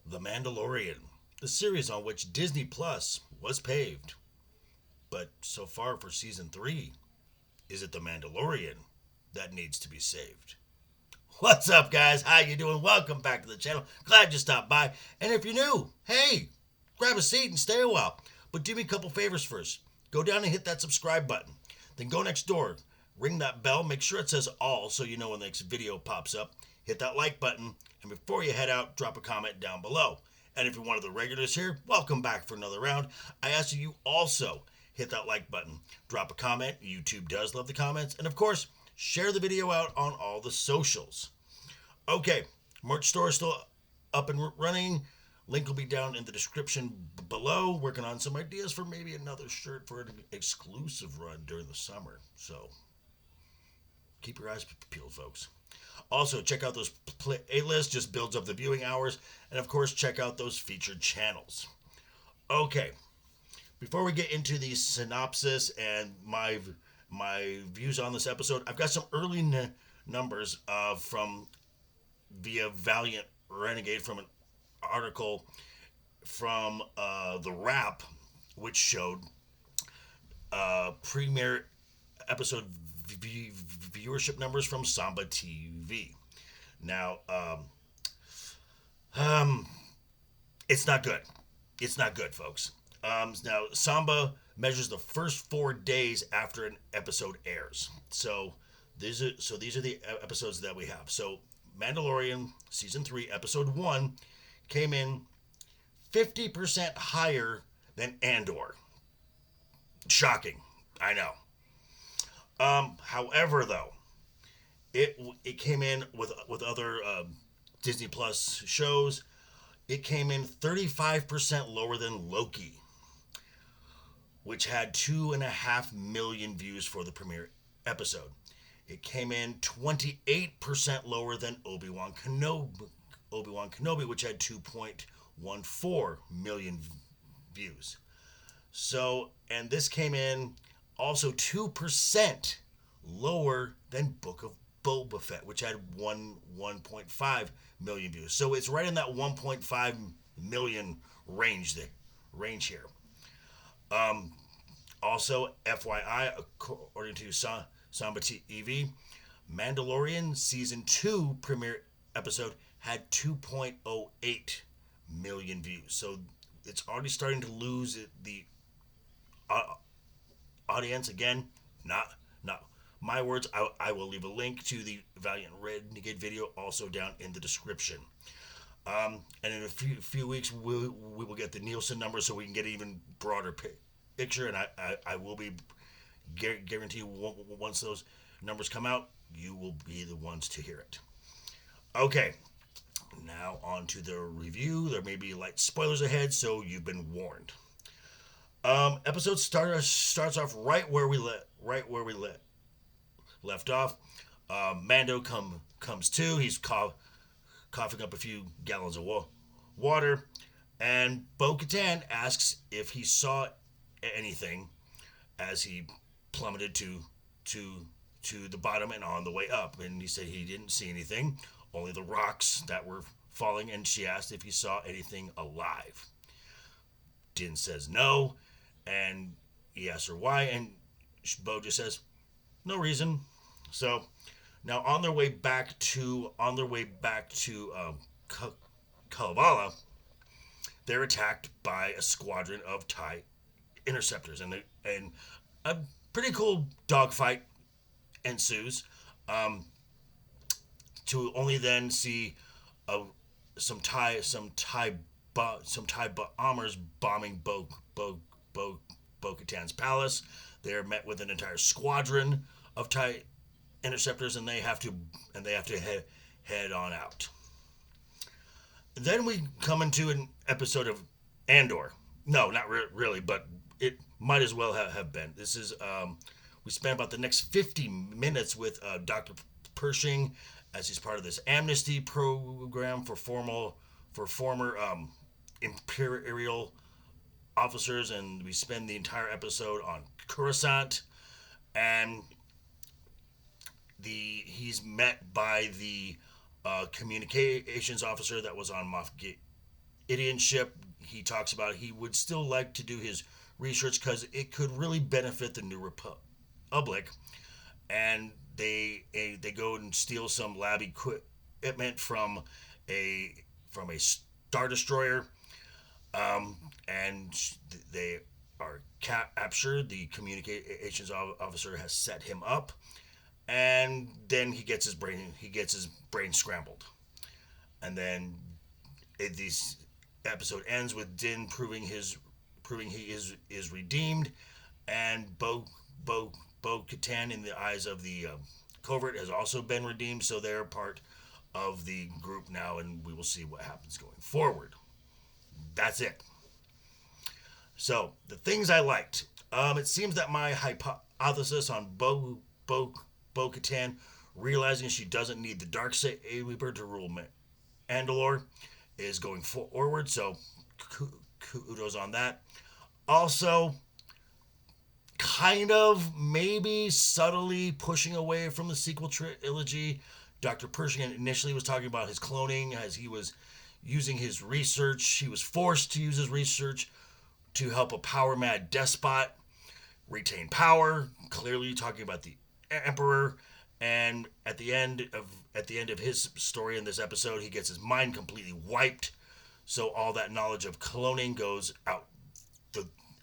The Mandalorian, the series on which Disney Plus was paved. But so far for season 3, is it The Mandalorian that needs to be saved? What's up, guys? How you doing? Welcome back to the channel. Glad you stopped by. And if you're new, hey, grab a seat and stay a while. But do me a couple favors first. Go down and hit that subscribe button. Then go next door, ring that bell, make sure it says all so you know when the next video pops up. Hit that like button, and before you head out, drop a comment down below. And if you're one of the regulars here, welcome back for another round. I ask that you also hit that like button, drop a comment. YouTube does love the comments. And of course, share the video out on all the socials. Okay, merch store is still up and running. Link will be down in the description below. Working on some ideas for maybe another shirt for an exclusive run during the summer. So keep your eyes peeled, folks. Also, check out those playlists, just builds up the viewing hours. And of course, check out those featured channels. Okay, before we get into the synopsis and my views on this episode, I've got some early numbers from via Valiant Renegade from an article from The Wrap, which showed premiere episode viewership numbers from Samba TV. Now, it's not good. It's not good, folks. Now, Samba measures the first 4 days after an episode airs. So these are the episodes that we have. So Mandalorian season 3 episode 1 came in 50% higher than Andor. Shocking, I know. However, though, it came in with other Disney Plus shows. It came in 35% lower than Loki, which had 2.5 million views for the premiere episode. It came in 28% lower than Obi-Wan Kenobi, which had 2.14 million views. So, and this came in also 2% lower than Book of Boba Fett, which had 1.5 million views. So it's right in that 1.5 million range here. Also, FYI, according to Samba TV, Mandalorian season 2 premiere episode had 2.08 million views. So it's already starting to lose the audience. Again, not my words. I will leave a link to the Valiant Renegade video also down in the description. And in a few weeks, we will get the Nielsen numbers so we can get an even broader picture. And I will be guarantee you once those numbers come out, you will be the ones to hear it. Okay, now on to the review. There may be light spoilers ahead, so you've been warned. Episode starts off right where we left off. Mando comes to. He's coughing up a few gallons of water, and Bo-Katan asks if he saw anything as he plummeted to the bottom and on the way up. And he said he didn't see anything, only the rocks that were falling. And she asked if he saw anything alive. Din says no, and he asks her why, and Bo just says no reason. So now on their way back to Kalevala, they're attacked by a squadron of TIE interceptors, and a pretty cool dogfight ensues. To only then see some TIE bombers bombing Bo-Katan's palace. They're met with an entire squadron of TIE interceptors, and they have to head on out. Then we come into an episode of Andor. No, not really, but it might as well have been. This is we spent about the next 50 minutes with Dr. Pershing as he's part of this amnesty program for former Imperial officers, and we spend the entire episode on Coruscant, and he's met by the communications officer that was on Moff Gideon ship, he talks about he would still like to do his research because it could really benefit the New Republic. And they go and steal some lab equipment a from a star destroyer, and they are captured. The communications officer has set him up, and then he gets his brain scrambled, and then this episode ends with Din proving he is redeemed, and Bo Katan in the eyes of the covert has also been redeemed, so they're part of the group now, and we will see what happens going forward. That's it. So the things I liked. It seems that my hypothesis on Bo Katan realizing she doesn't need the dark saber to rule Mandalore is going forward. So kudos on that. Also, kind of maybe subtly pushing away from the sequel trilogy. Dr. Pershing initially was talking about his cloning as he was using his research. He was forced to use his research to help a power mad despot retain power. Clearly talking about the Emperor. And at the end of his story in this episode, he gets his mind completely wiped. So all that knowledge of cloning goes out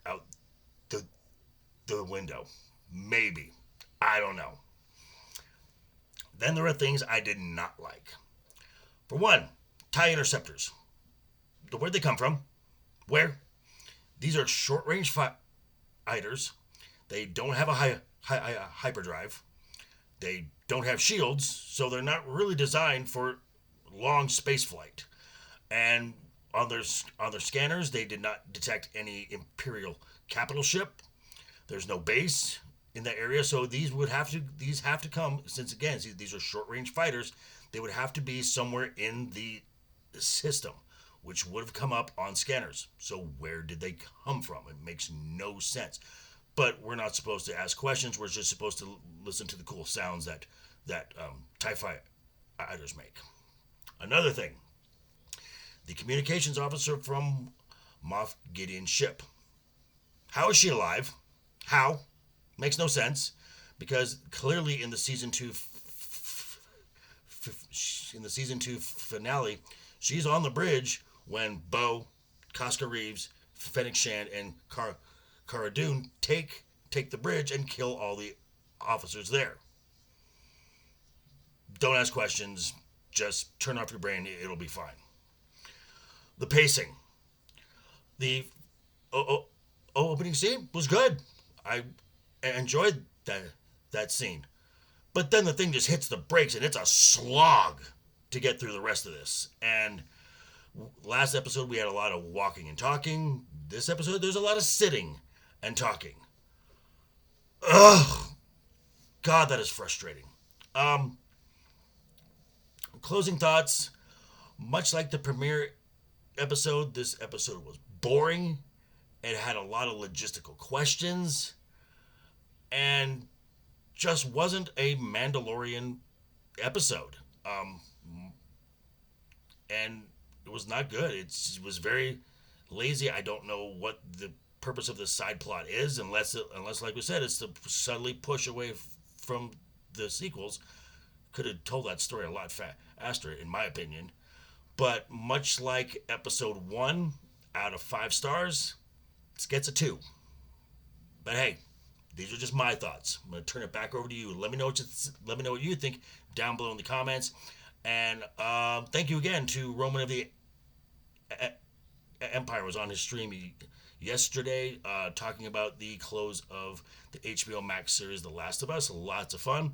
out the window. Maybe. I don't know. Then there are things I did not like. For one, TIE interceptors. Where'd they come from? Where? These are short-range fighters. They don't have a hyperdrive. They don't have shields, so they're not really designed for long space flight. And on their scanners, they did not detect any Imperial capital ship. There's no base in that area, so these have to come, since again these are short range fighters. They would have to be somewhere in the system, which would have come up on scanners. So where did they come from? It makes no sense. But we're not supposed to ask questions. We're just supposed to listen to the cool sounds that TIE fighters make. Another thing, the communications officer from Moff Gideon's ship. How is she alive? How? Makes no sense, because clearly in the season two finale, she's on the bridge when Bo, Casca Reeves, Fennec Shand, and Cara Dune take the bridge and kill all the officers there. Don't ask questions. Just turn off your brain. It'll be fine. The pacing. The opening scene was good. I enjoyed that scene. But then the thing just hits the brakes and it's a slog to get through the rest of this. And last episode we had a lot of walking and talking. This episode there's a lot of sitting and talking. Ugh. God, that is frustrating. Closing thoughts. Much like the premiere episode, this episode was boring. It had a lot of logistical questions. And just wasn't a Mandalorian episode. And it was not good. It was very lazy. I don't know what the purpose of the side plot is, unless like we said, it's to subtly push away from the sequels. Could have told that story a lot faster, in my opinion. But much like episode 1, out of 5 stars, it gets a 2. But hey, these are just my thoughts. I'm going to turn it back over to you. Let me know what you think down below in the comments. And thank you again to Roman of the Empire. Was on his stream yesterday talking about the close of the HBO Max series The Last of Us. Lots of fun.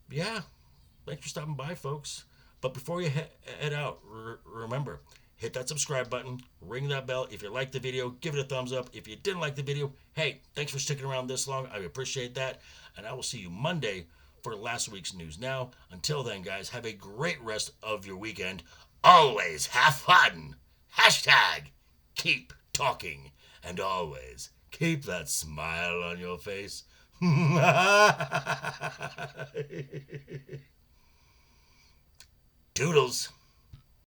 Yeah, thanks for stopping by, folks. But before you head out, remember, hit that subscribe button, ring that bell. If you liked the video, give it a thumbs up. If you didn't like the video, hey, thanks for sticking around this long. I appreciate that. And I will see you Monday for last week's News Now. Until then, guys, have a great rest of your weekend. Always have fun. Hashtag keep talking. And always keep that smile on your face. Doodles.